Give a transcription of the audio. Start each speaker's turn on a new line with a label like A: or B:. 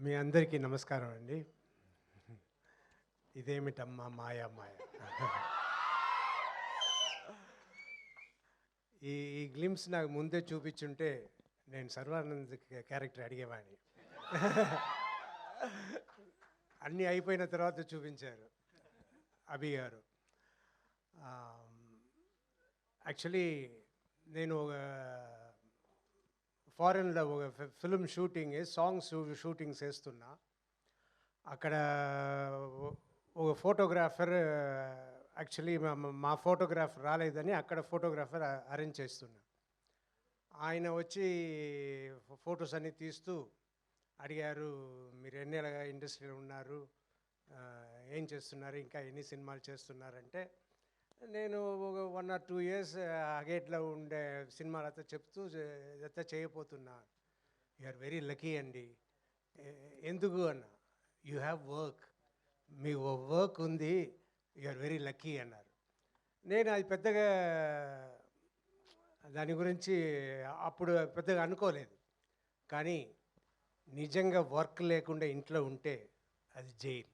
A: మీ అందరికీ నమస్కారం అండి. ఇదేమిటమ్మా మాయ మాయ. ఈ గ్లిమ్స్ నాకు ముందే చూపించుంటే నేను సర్వానంద్ క్యారెక్టర్ అడిగేవాడిని. అన్నీ అయిపోయిన తర్వాత చూపించారు అభి గారు. యాక్చువల్లీ నేను ఒక ఫారెన్లో ఒక ఫిల్మ్ షూటింగ్ సాంగ్స్ షూటింగ్స్ వేస్తున్నా. అక్కడ ఒక ఫోటోగ్రాఫర్ యాక్చువల్లీ మా ఫోటోగ్రాఫ్ రాలేదని అక్కడ ఫోటోగ్రాఫర్ అరేంజ్ చేస్తున్నా. ఆయన వచ్చి ఫొటోస్ అన్నీ తీస్తూ అడిగారు, మీరు ఎన్నేళ్ళగా ఇండస్ట్రీలో ఉన్నారు, ఏం చేస్తున్నారు, ఇంకా ఎన్ని సినిమాలు చేస్తున్నారంటే నేను ఒక 1 or 2 years అగేట్లో ఉండే సినిమాలతో చెప్తూ ఇదంతా చేయబోతున్నా. యు ఆర్ వెరీ లక్కీ అండి. ఎందుకు అన్న, you have work, me work ఉంది, యు ఆర్ వెరీ లక్కీ అన్నారు. నేను అది పెద్దగా దాని గురించి అప్పుడు పెద్దగా అనుకోలేదు. కానీ నిజంగా వర్క్ లేకుండా ఇంట్లో ఉంటే అది జైలు.